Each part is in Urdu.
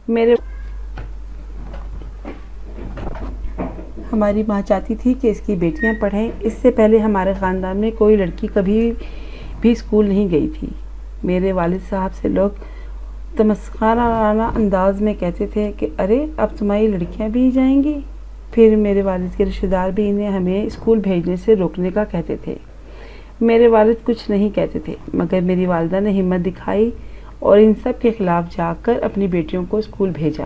میرے ہماری ماں چاہتی تھی کہ اس کی بیٹیاں پڑھیں۔ اس سے پہلے ہمارے خاندان میں کوئی لڑکی کبھی بھی اسکول نہیں گئی تھی۔ میرے والد صاحب سے لوگ تمسخرانہ انداز میں کہتے تھے کہ ارے اب تمہاری لڑکیاں بھی جائیں گی۔ پھر میرے والد کے رشتہ دار بھی انہیں ہمیں اسکول بھیجنے سے روکنے کا کہتے تھے۔ میرے والد کچھ نہیں کہتے تھے، مگر میری والدہ نے ہمت دکھائی اور ان سب کے خلاف جا کر اپنی بیٹیوں کو اسکول بھیجا۔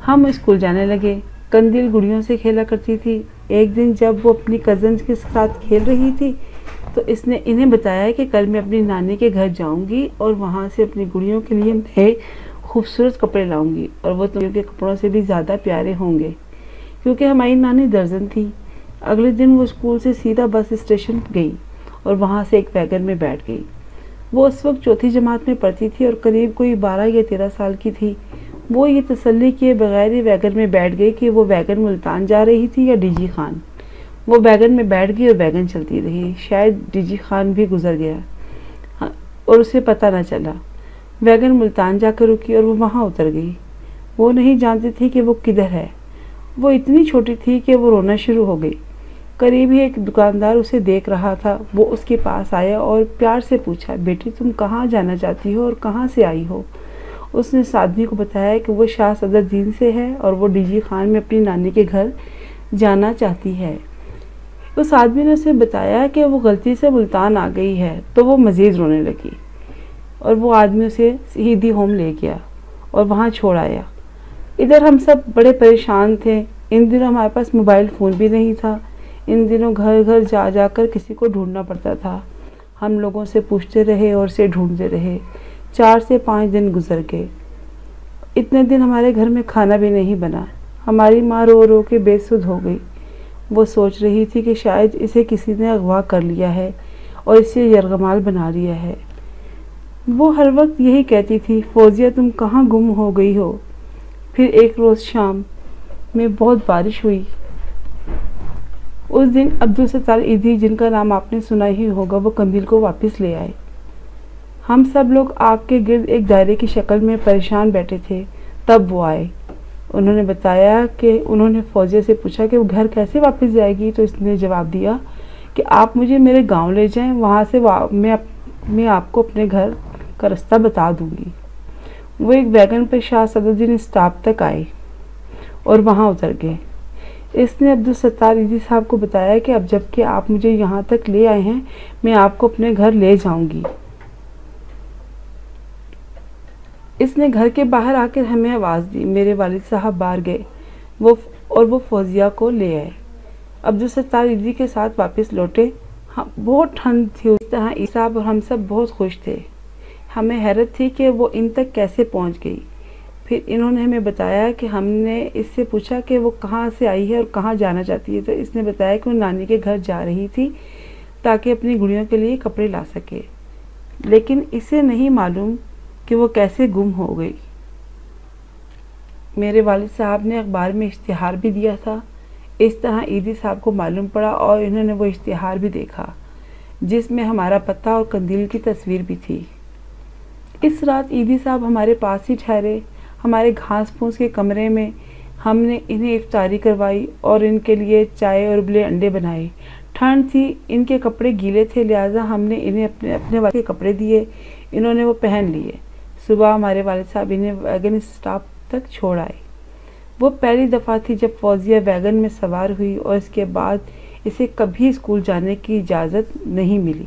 ہم اسکول جانے لگے۔ قندیل گڑیوں سے کھیلا کرتی تھی۔ ایک دن جب وہ اپنی کزنز کے ساتھ کھیل رہی تھی تو اس نے انہیں بتایا کہ کل میں اپنی نانی کے گھر جاؤں گی اور وہاں سے اپنی گڑیوں کے لیے نئے خوبصورت کپڑے لاؤں گی اور وہ تمہیں کے کپڑوں سے بھی زیادہ پیارے ہوں گے، کیونکہ ہماری نانی درزن تھی۔ اگلے دن وہ اسکول سے سیدھا بس اسٹیشن گئی اور وہاں سے ایک ویگن میں بیٹھ گئی۔ وہ اس وقت چوتھی جماعت میں پڑھتی تھی اور قریب کوئی 12 یا 13 سال کی تھی۔ وہ یہ تسلی کیے بغیر ہی ویگن میں بیٹھ گئی کہ وہ ویگن ملتان جا رہی تھی یا ڈی جی خان۔ وہ ویگن میں بیٹھ گئی اور ویگن چلتی رہی۔ شاید ڈی جی خان بھی گزر گیا اور اسے پتہ نہ چلا۔ ویگن ملتان جا کر رکی اور وہ وہاں اتر گئی۔ وہ نہیں جانتی تھی کہ وہ کدھر ہے۔ وہ اتنی چھوٹی تھی کہ وہ رونا شروع ہو گئی۔ قریب ہی ایک دکاندار اسے دیکھ رہا تھا۔ وہ اس کے پاس آیا اور پیار سے پوچھا، بیٹی تم کہاں جانا چاہتی ہو اور کہاں سے آئی ہو؟ اس نے اس آدمی کو بتایا کہ وہ شاہ صدر دین سے ہے اور وہ ڈی جی خان میں اپنی نانی کے گھر جانا چاہتی ہے۔ اس آدمی نے اسے بتایا کہ وہ غلطی سے ملتان آ گئی ہے تو وہ مزید رونے لگی اور وہ آدمی اسے شہیدی ہوم لے گیا اور وہاں چھوڑ آیا۔ ادھر ہم سب بڑے پریشان تھے۔ ان دنوں ہمارے پاس موبائل فون بھی نہیں تھا۔ ان دنوں گھر گھر جا جا کر کسی کو ڈھونڈنا پڑتا تھا۔ ہم لوگوں سے پوچھتے رہے اور اسے ڈھونڈتے رہے۔ 4 سے 5 دن گزر گئے۔ اتنے دن ہمارے گھر میں کھانا بھی نہیں بنا۔ ہماری ماں رو رو کے بے سدھ ہو گئی۔ وہ سوچ رہی تھی کہ شاید اسے کسی نے اغوا کر لیا ہے اور اسے یرغمال بنا لیا ہے۔ وہ ہر وقت یہی کہتی تھی، فوزیہ تم کہاں گم ہو گئی ہو؟ پھر ایک روز شام میں بہت بارش ہوئی۔ اس دن عبدالستار ایدھی، جن کا نام آپ نے سنا ہی ہوگا، وہ قندیل کو واپس لے آئے۔ ہم سب لوگ آگ کے گرد ایک دائرے کی شکل میں پریشان بیٹھے تھے۔ تب وہ آئے۔ انہوں نے بتایا کہ انہوں نے فوزیہ سے پوچھا کہ وہ گھر کیسے واپس جائے گی، تو اس نے جواب دیا کہ آپ مجھے میرے گاؤں لے جائیں، وہاں سے میں آپ کو اپنے گھر کا رستہ بتا دوں گی۔ وہ ایک ویگن پر شاہ صدرالدین اسٹاپ تک آئے اور وہاں اتر گئے۔ اس نے عبدالستار ایدھی صاحب کو بتایا کہ اب جب کہ آپ مجھے یہاں تک لے آئے ہیں، میں آپ کو اپنے گھر لے جاؤں گی۔ اس نے گھر کے باہر آ کر ہمیں آواز دی۔ میرے والد صاحب باہر گئے وہ فوزیہ کو لے آئے۔ عبدالستار ایدھی کے ساتھ واپس لوٹے۔ بہت ٹھنڈ تھی، اس طرح ایدھی صاحب اور ہم سب بہت خوش تھے۔ ہمیں حیرت تھی کہ وہ ان تک کیسے پہنچ گئی۔ پھر انہوں نے ہمیں بتایا کہ ہم نے اس سے پوچھا کہ وہ کہاں سے آئی ہے اور کہاں جانا چاہتی ہے، تو اس نے بتایا کہ وہ نانی کے گھر جا رہی تھی تاکہ اپنی گڑیوں کے لیے کپڑے لا سکے، لیکن اسے نہیں معلوم کہ وہ کیسے گم ہو گئی۔ میرے والد صاحب نے اخبار میں اشتہار بھی دیا تھا۔ اس طرح ایدھی صاحب کو معلوم پڑا اور انہوں نے وہ اشتہار بھی دیکھا جس میں ہمارا پتہ اور قندیل کی تصویر بھی تھی۔ اس رات ایدھی صاحب ہمارے پاس ہی ٹھہرے۔ ہمارے گھاس پھوس کے کمرے میں ہم نے انہیں افطاری کروائی اور ان کے لیے چائے اور ابلے انڈے بنائے۔ ٹھنڈ تھی، ان کے کپڑے گیلے تھے، لہٰذا ہم نے انہیں اپنے والد کے کپڑے دیے۔ انہوں نے وہ پہن لیے۔ صبح ہمارے والد صاحب انہیں ویگن اسٹاپ تک چھوڑ آئے۔ وہ پہلی دفعہ تھی جب فوزیہ ویگن میں سوار ہوئی اور اس کے بعد اسے کبھی اسکول جانے کی اجازت نہیں ملی۔